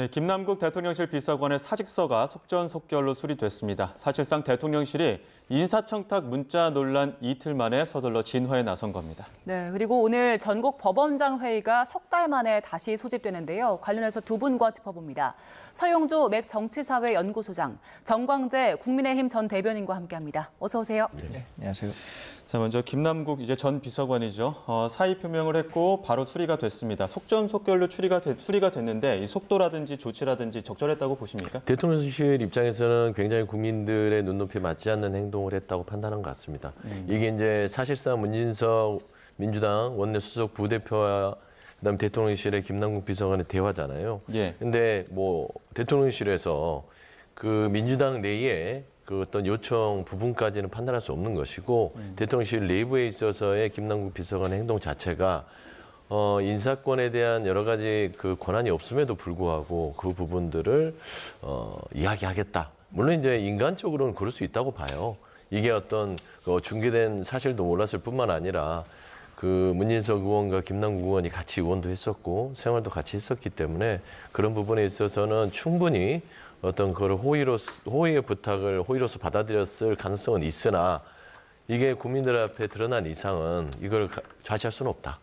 네, 김남국 대통령실 비서관의 사직서가 속전속결로 수리됐습니다. 사실상 대통령실이 인사청탁 문자 논란 이틀 만에 서둘러 진화에 나선 겁니다. 네, 그리고 오늘 전국 법원장 회의가 석 달 만에 다시 소집되는데요. 관련해서 두 분과 짚어봅니다. 서용주 맥 정치사회 연구소장, 정광재 국민의힘 전 대변인과 함께합니다. 어서 오세요. 네, 안녕하세요. 자, 먼저 김남국 이제 전 비서관이죠. 사의 표명을 했고 바로 수리가 됐습니다. 속전속결로 수리가 됐는데 이 속도라든지 조치라든지 적절했다고 보십니까? 대통령실 입장에서는 굉장히 국민들의 눈높이에 맞지 않는 행동을 했다고 판단한 것 같습니다. 이게 이제 사실상 문진석 민주당 원내 수석 부대표와 그다음에 대통령실의 김남국 비서관의 대화잖아요. 예. 근데 뭐 대통령실에서 그 민주당 내에 그 어떤 요청 부분까지는 판단할 수 없는 것이고 대통령실 내부에 있어서의 김남국 비서관의 행동 자체가 인사권에 대한 여러 가지 그 권한이 없음에도 불구하고 그 부분들을 이야기하겠다. 물론 이제 인간적으로는 그럴 수 있다고 봐요. 이게 어떤 중계된 사실도 몰랐을 뿐만 아니라 그 문진석 의원과 김남국 의원이 같이 의원도 했었고 생활도 같이 했었기 때문에 그런 부분에 있어서는 충분히 어떤 그걸 호의의 부탁을 호의로서 받아들였을 가능성은 있으나 이게 국민들 앞에 드러난 이상은 이걸 좌시할 수는 없다.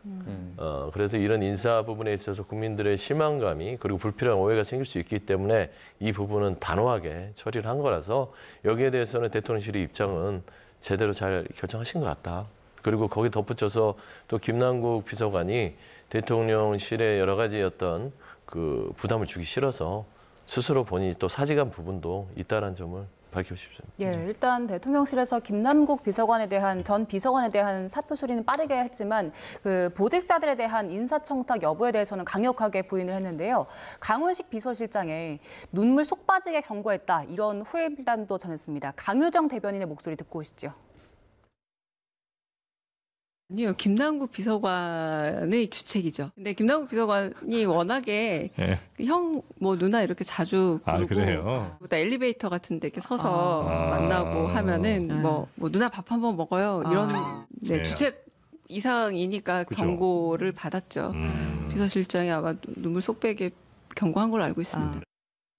그래서 이런 인사 부분에 있어서 국민들의 실망감이 그리고 불필요한 오해가 생길 수 있기 때문에 이 부분은 단호하게 처리를 한 거라서 여기에 대해서는 대통령실의 입장은 제대로 잘 결정하신 것 같다. 그리고 거기 덧붙여서 또 김남국 비서관이 대통령실에 여러 가지 어떤 그 부담을 주기 싫어서 스스로 본인이 또 사직한 부분도 있다는 점을 밝히고 싶습니다. 예, 일단 대통령실에서 김남국 전 비서관에 대한 사표 수리는 빠르게 했지만 그 보직자들에 대한 인사청탁 여부에 대해서는 강력하게 부인을 했는데요. 강훈식 비서실장에 눈물 쏙 빠지게 경고했다 이런 후회 비난도 전했습니다. 강유정 대변인의 목소리 듣고 오시죠. 아니요, 김남국 비서관의 주책이죠. 근데 김남국 비서관이 워낙에 네. 형, 뭐 누나 이렇게 자주 부르고 그래요? 엘리베이터 같은 데 이렇게 서서 만나고 하면은 뭐 누나 밥 한번 먹어요 이런 네, 네. 주책 이상이니까 그죠. 경고를 받았죠. 비서실장이 아마 눈물 쏙 빼게 경고한 걸로 알고 있습니다.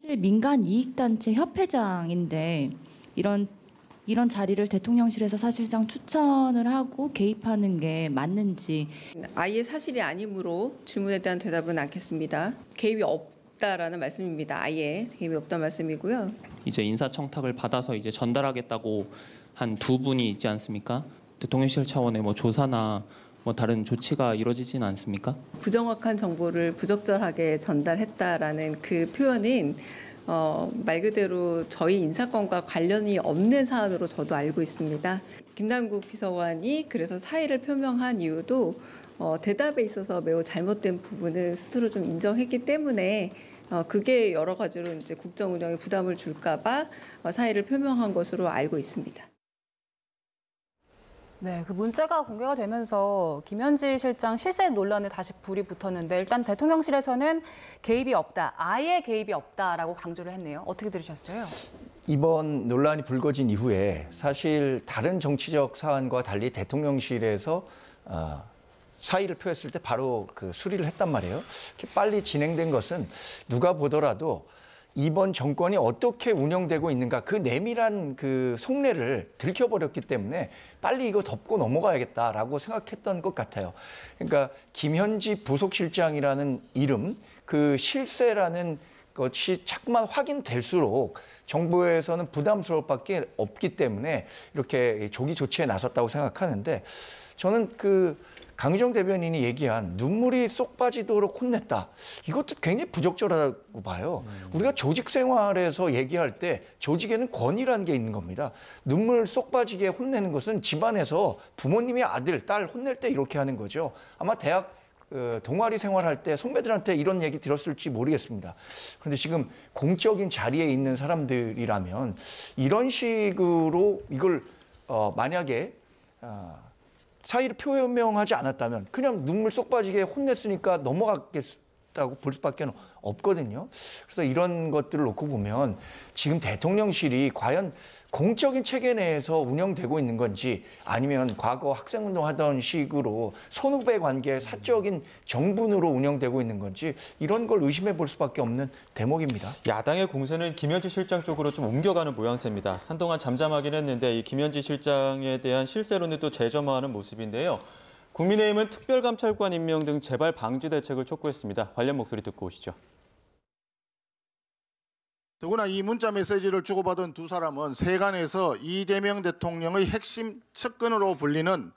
사실 민간 이익단체 협회장인데 이런 자리를 대통령실에서 사실상 추천을 하고 개입하는 게 맞는지. 아예 사실이 아니므로 질문에 대한 대답은 않겠습니다. 개입이 없다라는 말씀입니다. 아예 개입이 없다는 말씀이고요. 이제 인사청탁을 받아서 이제 전달하겠다고 한 두 분이 있지 않습니까? 대통령실 차원의 뭐 조사나 뭐 다른 조치가 이루어지지는 않습니까? 부정확한 정보를 부적절하게 전달했다라는 그 표현은 말 그대로 저희 인사권과 관련이 없는 사안으로 저도 알고 있습니다. 김남국 비서관이 그래서 사의를 표명한 이유도 대답에 있어서 매우 잘못된 부분을 스스로 좀 인정했기 때문에 그게 여러 가지로 이제 국정 운영에 부담을 줄까봐 사의를 표명한 것으로 알고 있습니다. 네, 그 문자가 공개가 되면서 김현지 실장 실세 논란에 다시 불이 붙었는데 일단 대통령실에서는 개입이 없다, 아예 개입이 없다라고 강조를 했네요. 어떻게 들으셨어요? 이번 논란이 불거진 이후에 사실 다른 정치적 사안과 달리 대통령실에서 사의를 표했을 때 바로 그 수리를 했단 말이에요. 이렇게 빨리 진행된 것은 누가 보더라도 이번 정권이 어떻게 운영되고 있는가 그 내밀한 그 속내를 들켜버렸기 때문에 빨리 이거 덮고 넘어가야겠다라고 생각했던 것 같아요. 그러니까 김현지 부속실장이라는 이름, 그 실세라는 것이 자꾸만 확인될수록 정부에서는 부담스러울 밖에 없기 때문에 이렇게 조기 조치에 나섰다고 생각하는데 저는 그 강유정 대변인이 얘기한 눈물이 쏙 빠지도록 혼냈다. 이것도 굉장히 부적절하다고 봐요. 우리가 조직 생활에서 얘기할 때 조직에는 권위라는 게 있는 겁니다. 눈물 쏙 빠지게 혼내는 것은 집안에서 부모님의 아들, 딸 혼낼 때 이렇게 하는 거죠. 아마 대학 동아리 생활할 때 선배들한테 이런 얘기 들었을지 모르겠습니다. 그런데 지금 공적인 자리에 있는 사람들이라면 이런 식으로 이걸 만약에 사의를 표명하지 않았다면 그냥 눈물 쏙 빠지게 혼냈으니까 넘어갔겠다고 볼 수밖에 없거든요. 그래서 이런 것들을 놓고 보면 지금 대통령실이 과연 공적인 체계 내에서 운영되고 있는 건지 아니면 과거 학생운동 하던 식으로 선후배 관계 사적인 정분으로 운영되고 있는 건지 이런 걸 의심해 볼 수밖에 없는 대목입니다. 야당의 공세는 김현지 실장 쪽으로 좀 옮겨가는 모양새입니다. 한동안 잠잠하긴 했는데 이 김현지 실장에 대한 실세로는 또 재점화하는 모습인데요. 국민의힘은 특별감찰관 임명 등 재발 방지 대책을 촉구했습니다. 관련 목소리 듣고 오시죠. 더구나 이 문자 메시지를 주고받은 두 사람은 세간에서 이재명 대통령의 핵심 측근으로 불리는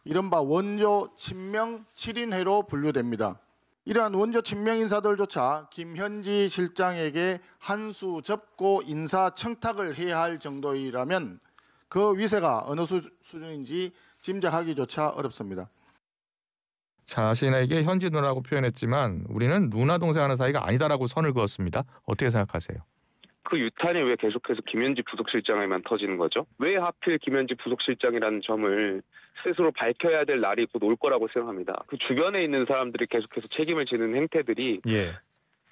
이른바 원조 친명 7인회로 분류됩니다. 이러한 원조 친명 인사들조차 김현지 실장에게 한 수 접고 인사 청탁을 해야 할 정도이라면 그 위세가 어느 수준인지 짐작하기조차 어렵습니다. 자신에게 현지 누나라고 표현했지만 우리는 누나 동생 하는 사이가 아니다라고 선을 그었습니다. 어떻게 생각하세요? 그 유탄이 왜 계속해서 김현지 부속실장에만 터지는 거죠? 왜 하필 김현지 부속실장이라는 점을 스스로 밝혀야 될 날이 곧 올 거라고 생각합니다. 그 주변에 있는 사람들이 계속해서 책임을 지는 행태들이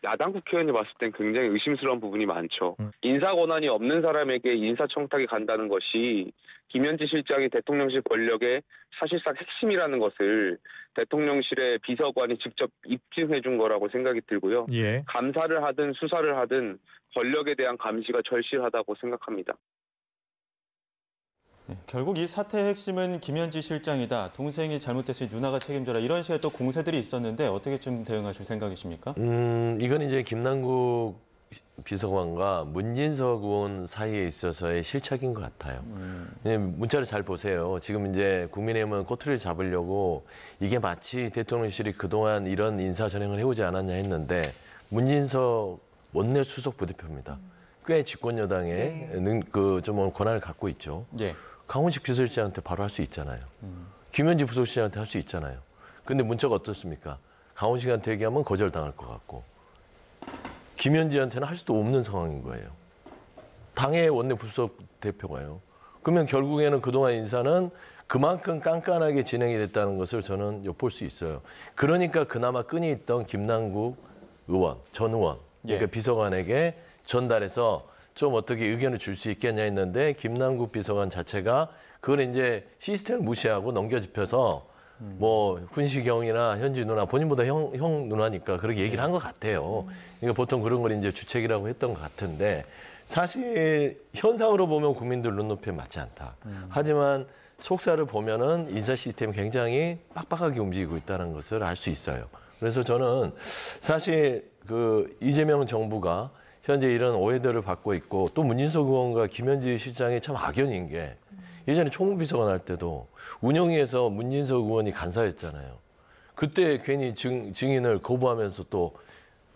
야당 국회의원이 봤을 땐 굉장히 의심스러운 부분이 많죠. 인사 권한이 없는 사람에게 인사청탁이 간다는 것이 김현지 실장이 대통령실 권력의 사실상 핵심이라는 것을 대통령실의 비서관이 직접 입증해 준 거라고 생각이 들고요. 감사를 하든 수사를 하든 권력에 대한 감시가 절실하다고 생각합니다. 네, 결국 이 사태의 핵심은 김현지 실장이다. 동생이 잘못했으니 누나가 책임져라. 이런 식의 또 공세들이 있었는데 어떻게 좀 대응하실 생각이십니까? 이건 이제 김남국 비서관과 문진석 의원 사이에 있어서의 실책인 것 같아요. 문자를 잘 보세요. 지금 이제 국민의힘은 꼬투리를 잡으려고 이게 마치 대통령실이 그동안 이런 인사 전횡을 해오지 않았냐 했는데 문진석 원내 수석 부대표입니다. 꽤 집권 여당의 좀 권한을 갖고 있죠. 강훈식 비서실장한테 바로 할 수 있잖아요. 김현지 부속실장한테 할 수 있잖아요. 근데 문자가 어떻습니까? 강훈식한테 얘기하면 거절당할 것 같고 김현지한테는 할 수도 없는 상황인 거예요. 당의 원내 부속 대표가요. 그러면 결국에는 그동안 인사는 그만큼 깐깐하게 진행이 됐다는 것을 저는 엿볼 수 있어요. 그러니까 그나마 끈이 있던 김남국 의원, 전 의원, 그러니까 비서관에게 전달해서 좀 어떻게 의견을 줄 수 있겠냐 했는데 김남국 비서관 자체가 그걸 이제 시스템을 무시하고 넘겨짚혀서 뭐 훈시경이나 현지 누나 본인보다 형 누나니까 그렇게 얘기를 한 것 같아요. 그러니까 보통 그런 걸 이제 주책이라고 했던 것 같은데 사실 현상으로 보면 국민들 눈높이에 맞지 않다. 하지만 속사를 보면은 인사 시스템이 굉장히 빡빡하게 움직이고 있다는 것을 알 수 있어요. 그래서 저는 사실 그 이재명 정부가 현재 이런 오해들을 받고 있고 또 문진석 의원과 김현지 실장이 참 악연인 게 예전에 총무비서관 할 때도 운영위에서 문진석 의원이 간사였잖아요. 그때 괜히 증인을 거부하면서 또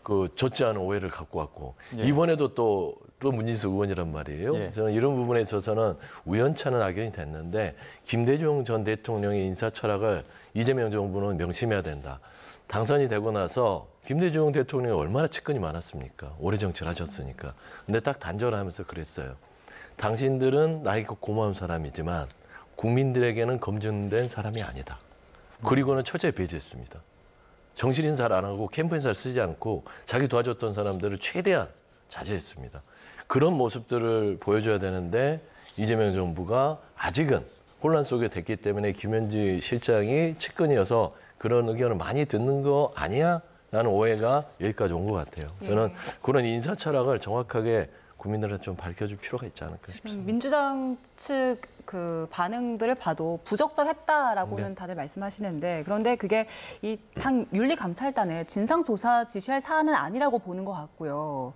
그 좋지 않은 오해를 갖고 왔고 이번에도 또 문진석 의원이란 말이에요. 저는 이런 부분에 있어서는 우연찮은 악연이 됐는데 김대중 전 대통령의 인사 철학을 이재명 정부는 명심해야 된다. 당선이 되고 나서 김대중 대통령이 얼마나 측근이 많았습니까? 오래 정치를 하셨으니까. 근데 딱 단절하면서 그랬어요. 당신들은 나이가 고마운 사람이지만 국민들에게는 검증된 사람이 아니다. 그리고는 철저히 배제했습니다. 정실 인사를 안 하고 캠프 인사를 쓰지 않고 자기 도와줬던 사람들을 최대한 자제했습니다. 그런 모습들을 보여줘야 되는데 이재명 정부가 아직은 혼란 속에 됐기 때문에 김현지 실장이 측근이어서 그런 의견을 많이 듣는 거 아니야? 라는 오해가 여기까지 온 것 같아요. 저는 그런 인사 철학을 정확하게 국민들한테 좀 밝혀줄 필요가 있지 않을까 싶습니다. 민주당 측 그 반응들을 봐도 부적절했다라고는 다들 말씀하시는데 그런데 그게 이 당 윤리감찰단의 진상조사 지시할 사안은 아니라고 보는 것 같고요.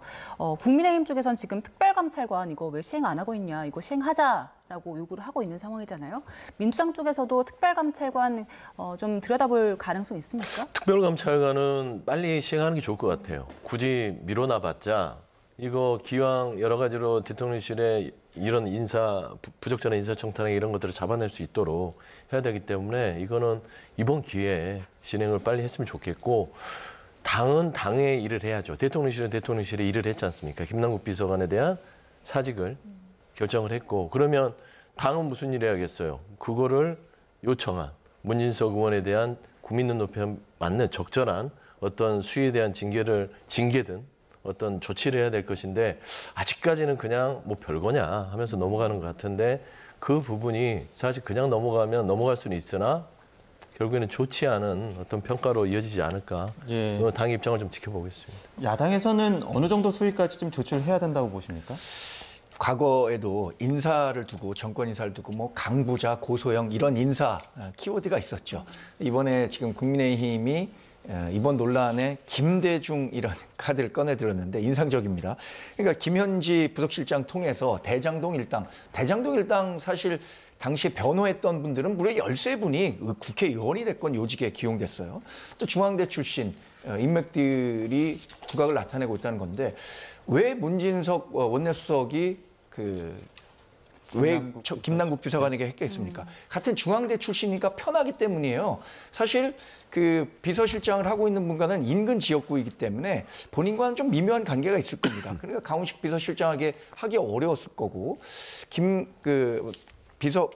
국민의힘 쪽에선 지금 특별감찰관 이거 왜 시행 안 하고 있냐, 이거 시행하자라고 요구를 하고 있는 상황이잖아요. 민주당 쪽에서도 특별감찰관 좀 들여다볼 가능성이 있습니까? 특별감찰관은 빨리 시행하는 게 좋을 것 같아요. 굳이 미뤄놔봤자 이거 기왕 여러 가지로 대통령실에 이런 부적절한 인사청탁 이런 것들을 잡아낼 수 있도록 해야 되기 때문에 이거는 이번 기회에 진행을 빨리 했으면 좋겠고 당은 당의 일을 해야죠. 대통령실은 대통령실의 일을 했지 않습니까? 김남국 비서관에 대한 사직을 결정을 했고 그러면 당은 무슨 일을 해야겠어요? 그거를 요청한 문진석 의원에 대한 국민 눈높이에 맞는 적절한 어떤 수위에 대한 징계든 어떤 조치를 해야 될 것인데 아직까지는 그냥 뭐 별거냐 하면서 넘어가는 것 같은데 그 부분이 사실 그냥 넘어갈 수는 있으나 결국에는 좋지 않은 어떤 평가로 이어지지 않을까. 예. 당의 입장을 좀 지켜보겠습니다. 야당에서는 어느 정도 수위까지 좀 조치를 해야 된다고 보십니까? 과거에도 인사를 두고 정권 인사를 두고 뭐 강부자, 고소영 이런 인사 키워드가 있었죠. 이번에 지금 국민의힘이 이번 논란에 김대중이라는 카드를 꺼내들었는데 인상적입니다. 그러니까 김현지 부속실장 통해서 대장동 일당 사실 당시 변호했던 분들은 무려 13분이 국회의원이 됐건 요직에 기용됐어요. 또 중앙대 출신 인맥들이 두각을 나타내고 있다는 건데 왜 문진석 원내수석이 왜 김남국 비서관에게 했겠습니까? 같은 중앙대 출신이니까 편하기 때문이에요. 사실 그 비서실장을 하고 있는 분과는 인근 지역구이기 때문에 본인과는 좀 미묘한 관계가 있을 겁니다. 그러니까 강훈식 비서실장에게 하기 어려웠을 거고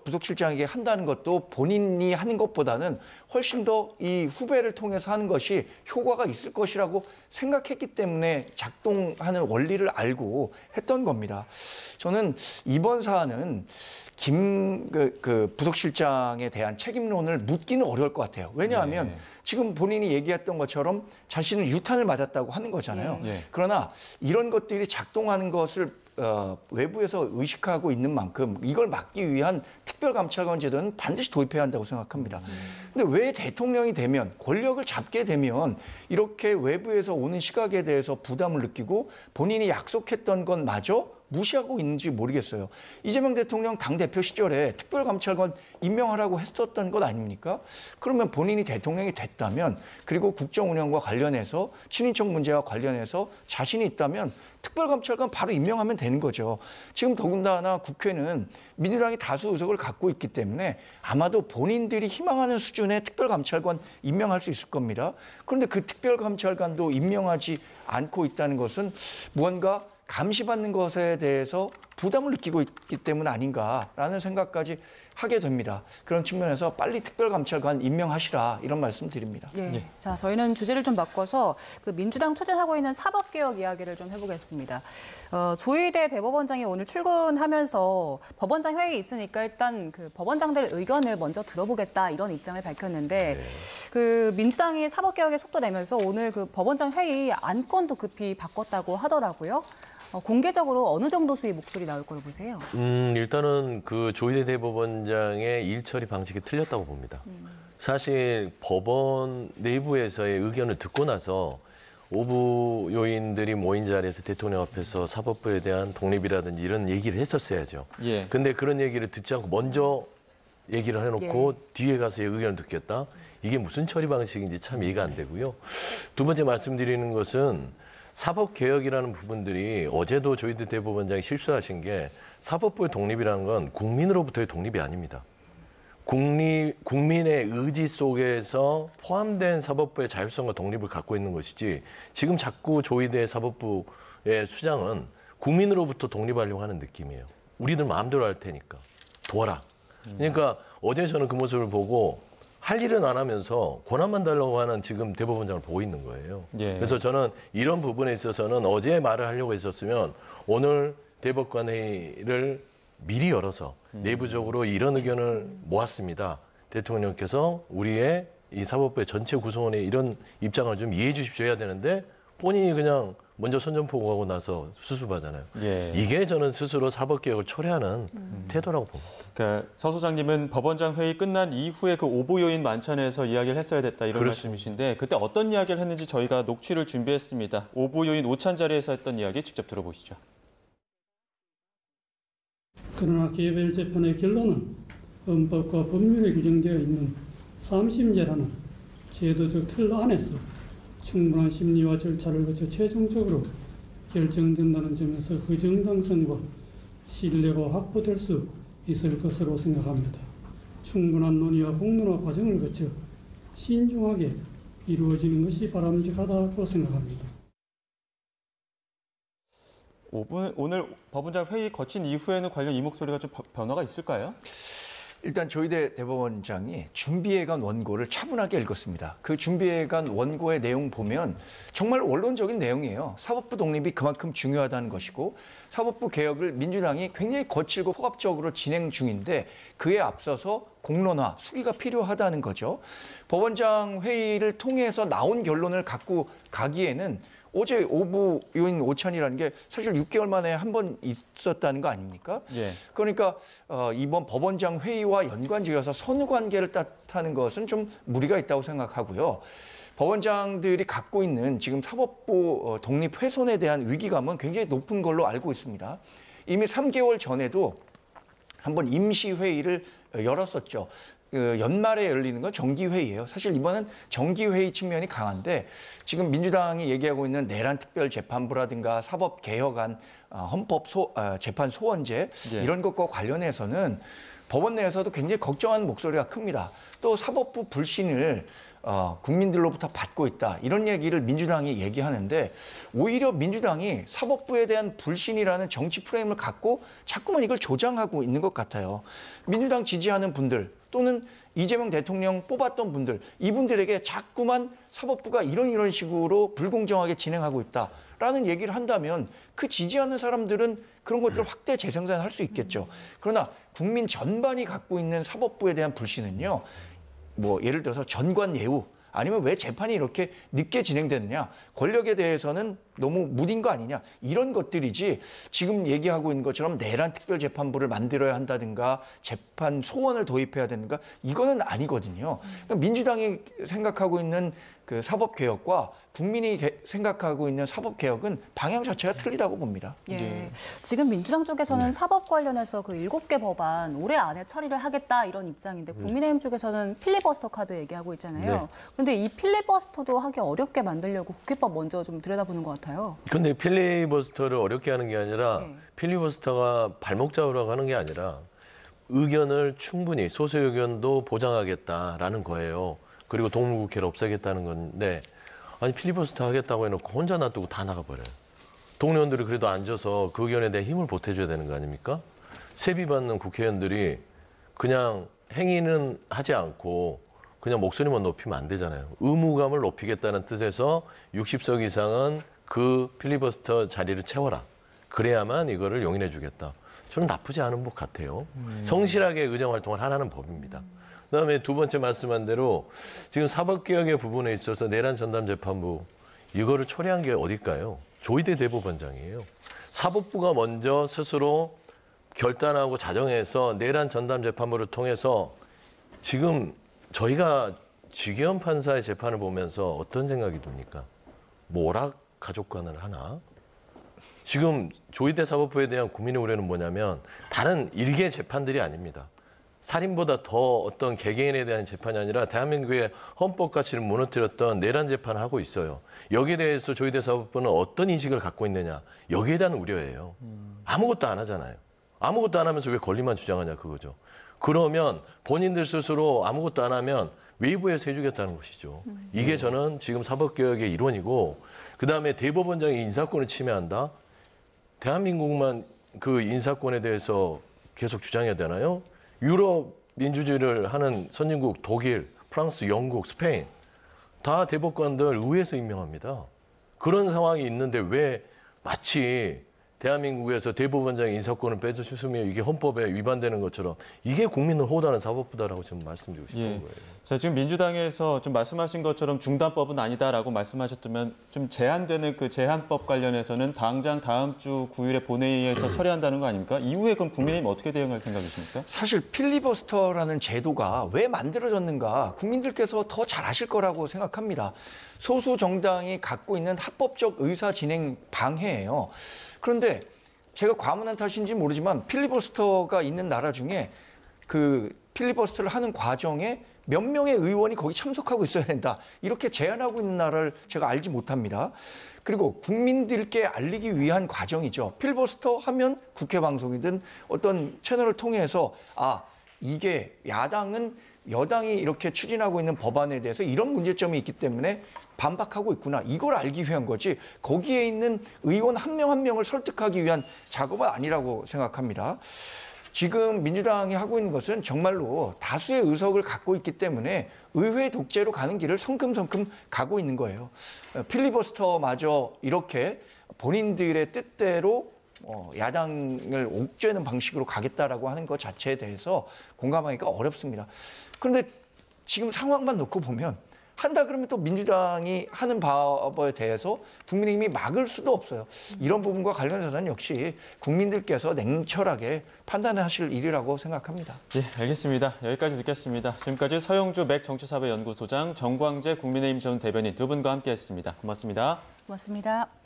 부속실장에게 한다는 것도 본인이 하는 것보다는 훨씬 더 이 후배를 통해서 하는 것이 효과가 있을 것이라고 생각했기 때문에 작동하는 원리를 알고 했던 겁니다. 저는 이번 사안은 부속실장에 대한 책임론을 묻기는 어려울 것 같아요. 왜냐하면 네. 지금 본인이 얘기했던 것처럼 자신은 유탄을 맞았다고 하는 거잖아요. 네. 그러나 이런 것들이 작동하는 것을 외부에서 의식하고 있는 만큼 이걸 막기 위한 특별감찰관 제도는 반드시 도입해야 한다고 생각합니다. 근데 왜 대통령이 되면 권력을 잡게 되면 이렇게 외부에서 오는 시각에 대해서 부담을 느끼고 본인이 약속했던 것마저 무시하고 있는지 모르겠어요. 이재명 대통령 당대표 시절에 특별감찰관 임명하라고 했었던 것 아닙니까? 그러면 본인이 대통령이 됐다면 그리고 국정 운영과 관련해서 친인척 문제와 관련해서 자신이 있다면 특별감찰관 바로 임명하면 되는 거죠. 지금 더군다나 국회는 민주당이 다수 의석을 갖고 있기 때문에 아마도 본인들이 희망하는 수준의 특별감찰관 임명할 수 있을 겁니다. 그런데 그 특별감찰관도 임명하지 않고 있다는 것은 무언가 감시받는 것에 대해서 부담을 느끼고 있기 때문 아닌가라는 생각까지 하게 됩니다. 그런 측면에서 빨리 특별감찰관 임명하시라 이런 말씀 드립니다. 네. 자, 저희는 주제를 좀 바꿔서 민주당 추진하고 있는 사법개혁 이야기를 좀 해보겠습니다. 조희대 대법원장이 오늘 출근하면서 법원장 회의에 있으니까 일단 법원장들 의견을 먼저 들어보겠다 이런 입장을 밝혔는데 민주당이 사법개혁에 속도 내면서 오늘 법원장 회의 안건도 급히 바꿨다고 하더라고요. 공개적으로 어느 정도 수의 목소리 나올 거로 보세요? 일단은 조희대 대법원장의 일처리 방식이 틀렸다고 봅니다. 사실 법원 내부에서의 의견을 듣고 나서 오부 요인들이 모인 자리에서 대통령 앞에서 사법부에 대한 독립이라든지 이런 얘기를 했었어야죠. 예. 근데 그런 얘기를 듣지 않고 먼저 얘기를 해놓고 뒤에 가서 의견을 듣겠다? 이게 무슨 처리 방식인지 참 이해가 안 되고요. 두 번째 말씀드리는 것은 사법개혁이라는 부분들이 어제도 조희대 대법원장이 실수하신 게 사법부의 독립이라는 건 국민으로부터의 독립이 아닙니다. 국민의 의지 속에서 포함된 사법부의 자율성과 독립을 갖고 있는 것이지 지금 자꾸 조희대 사법부의 수장은 국민으로부터 독립하려고 하는 느낌이에요. 우리들 마음대로 할 테니까 도와라. 그러니까 어제 저는 그 모습을 보고 할 일은 안 하면서 권한만 달라고 하는 지금 대법원장을 보고 있는 거예요. 예. 그래서 저는 이런 부분에 있어서는 어제 말을 하려고 했었으면 오늘 대법관 회의를 미리 열어서 내부적으로 이런 의견을 모았습니다. 대통령께서 우리의 이 사법부의 전체 구성원의 이런 입장을 좀 이해해 주십시오 해야 되는데 본인이 그냥 먼저 선전포고하고 나서 수습하잖아요. 예. 이게 저는 스스로 사법개혁을 초래하는 태도라고 봅니다. 그러니까 서 소장님은 법원장 회의 끝난 이후에 오보 요인 만찬에서 이야기를 했어야 됐다 이런 말씀이신데 그때 어떤 이야기를 했는지 저희가 녹취를 준비했습니다. 오보 요인 오찬 자리에서 했던 이야기 직접 들어보시죠. 그러나 개별 재판의 결론은 헌법과 법률에 규정되어 있는 3심제라는 제도적 틀 안에서 충분한 심리와 절차를 거쳐 최종적으로 결정된다는 점에서 그 정당성과 신뢰가 확보될 수 있을 것으로 생각합니다. 충분한 논의와 공론화 과정을 거쳐 신중하게 이루어지는 것이 바람직하다고 생각합니다. 오늘 법원장 회의 거친 이후에는 관련 이 목소리가 좀 변화가 있을까요? 일단 조희대 대법원장이 준비해간 원고를 차분하게 읽었습니다. 그 준비해간 원고의 내용 보면 정말 원론적인 내용이에요. 사법부 독립이 그만큼 중요하다는 것이고 사법부 개혁을 민주당이 굉장히 거칠고 포괄적으로 진행 중인데 그에 앞서서 공론화, 수기가 필요하다는 거죠. 법원장 회의를 통해서 나온 결론을 갖고 가기에는 어제 오부 요인 오찬이라는 게 사실 6개월 만에 한 번 있었다는 거 아닙니까? 예. 그러니까 이번 법원장 회의와 연관지어서 선후 관계를 뜻하는 것은 좀 무리가 있다고 생각하고요. 법원장들이 갖고 있는 지금 사법부 독립 훼손에 대한 위기감은 굉장히 높은 걸로 알고 있습니다. 이미 3개월 전에도 한번 임시회의를 열었었죠. 연말에 열리는 건 정기회의예요. 사실 이번은 정기회의 측면이 강한데 지금 민주당이 얘기하고 있는 내란 특별재판부라든가 사법개혁안, 헌법재판 소원제 이런 것과 관련해서는 법원 내에서도 굉장히 걱정하는 목소리가 큽니다. 또 사법부 불신을 국민들로부터 받고 있다. 이런 얘기를 민주당이 얘기하는데 오히려 민주당이 사법부에 대한 불신이라는 정치 프레임을 갖고 자꾸만 이걸 조장하고 있는 것 같아요. 민주당 지지하는 분들 또는 이재명 대통령 뽑았던 분들, 이분들에게 자꾸만 사법부가 이런 식으로 불공정하게 진행하고 있다라는 얘기를 한다면 그 지지하는 사람들은 그런 것들을 확대 재생산할 수 있겠죠. 그러나 국민 전반이 갖고 있는 사법부에 대한 불신은요. 뭐 예를 들어서 전관예우 아니면 왜 재판이 이렇게 늦게 진행되느냐, 권력에 대해서는 너무 무딘 거 아니냐, 이런 것들이지 지금 얘기하고 있는 것처럼 내란 특별재판부를 만들어야 한다든가 재판 소원을 도입해야 되는가, 이거는 아니거든요. 그러니까 민주당이 생각하고 있는 그 사법개혁과 국민이 생각하고 있는 사법개혁은 방향 자체가 틀리다고 봅니다. 예. 지금 민주당 쪽에서는 사법 관련해서 그 7개 법안 올해 안에 처리를 하겠다 이런 입장인데 국민의힘 쪽에서는 필리버스터 카드 얘기하고 있잖아요. 그런데 이 필리버스터도 하기 어렵게 만들려고 국회법 먼저 좀 들여다보는 것 같아요. 근데 필리버스터를 어렵게 하는 게 아니라 필리버스터가 발목 잡으라고 하는 게 아니라 의견을 충분히 소수 의견도 보장하겠다라는 거예요. 그리고 동물국회를 없애겠다는 건데 아니 필리버스터 하겠다고 해놓고 혼자 놔두고 다 나가버려요. 동료원들이 그래도 앉아서 그 의견에 대해 힘을 보태줘야 되는 거 아닙니까? 세비 받는 국회의원들이 그냥 행위는 하지 않고 그냥 목소리만 높이면 안 되잖아요. 의무감을 높이겠다는 뜻에서 60석 이상은 그 필리버스터 자리를 채워라. 그래야만 이거를 용인해 주겠다. 저는 나쁘지 않은 법 같아요. 성실하게 의정활동을 하라는 법입니다. 그다음에 두 번째 말씀한 대로 지금 사법개혁의 부분에 있어서 내란 전담재판부 이거를 처리한 게 어딜까요? 조희대 대법원장이에요. 사법부가 먼저 스스로 결단하고 자정해서 내란 전담재판부를 통해서 지금 저희가 지기현 판사의 재판을 보면서 어떤 생각이 듭니까? 뭐 오락 가족관을 하나? 지금 조희대 사법부에 대한 국민의 우려는 뭐냐면 다른 일개 재판들이 아닙니다. 살인보다 더 어떤 개개인에 대한 재판이 아니라 대한민국의 헌법 가치를 무너뜨렸던 내란 재판을 하고 있어요. 여기에 대해서 조희대 사법부는 어떤 인식을 갖고 있느냐. 여기에 대한 우려예요. 아무것도 안 하잖아요. 아무것도 안 하면서 왜 권리만 주장하냐 그거죠. 그러면 본인들 스스로 아무것도 안 하면 외부에서 해주겠다는 것이죠. 이게 저는 지금 사법개혁의 일원이고 그다음에 대법원장이 인사권을 침해한다? 대한민국만 그 인사권에 대해서 계속 주장해야 되나요? 유럽 민주주의를 하는 선진국 독일, 프랑스, 영국, 스페인 다 대법관들 의회에서 임명합니다. 그런 상황이 있는데 왜 마치 대한민국에서 대법원장의 인사권을 빼주시면 이게 헌법에 위반되는 것처럼 이게 국민을 호도하는 사법부다라고 지금 말씀드리고 싶은 거예요. 자, 지금 민주당에서 좀 말씀하신 것처럼 중단법은 아니다라고 말씀하셨다면 좀 제한되는 그 제한법 관련해서는 당장 다음 주 9일에 본회의에서 처리한다는 거 아닙니까? 이후에 그럼 국민의힘 어떻게 대응할 생각이십니까? 사실 필리버스터라는 제도가 왜 만들어졌는가 국민들께서 더 잘 아실 거라고 생각합니다. 소수 정당이 갖고 있는 합법적 의사 진행 방해예요. 그런데 제가 과문한 탓인지 모르지만 필리버스터가 있는 나라 중에 그 필리버스터를 하는 과정에 몇 명의 의원이 거기 참석하고 있어야 된다. 이렇게 제한하고 있는 나라를 제가 알지 못합니다. 그리고 국민들께 알리기 위한 과정이죠. 필리버스터 하면 국회 방송이든 어떤 채널을 통해서 이게 야당은 여당이 이렇게 추진하고 있는 법안에 대해서 이런 문제점이 있기 때문에 반박하고 있구나. 이걸 알기 위한 거지. 거기에 있는 의원 한 명 한 명을 설득하기 위한 작업은 아니라고 생각합니다. 지금 민주당이 하고 있는 것은 정말로 다수의 의석을 갖고 있기 때문에 의회 독재로 가는 길을 성큼성큼 가고 있는 거예요. 필리버스터마저 이렇게 본인들의 뜻대로 야당을 옥죄는 방식으로 가겠다라고 하는 것 자체에 대해서 공감하기가 어렵습니다. 그런데 지금 상황만 놓고 보면 한다 그러면 또 민주당이 하는 바에 대해서 국민의힘이 막을 수도 없어요. 이런 부분과 관련해서는 역시 국민들께서 냉철하게 판단하실 일이라고 생각합니다. 예, 알겠습니다. 여기까지 듣겠습니다. 지금까지 서영주 맥정치사회연구소장, 정광재 국민의힘 전 대변인 두 분과 함께했습니다. 고맙습니다. 고맙습니다.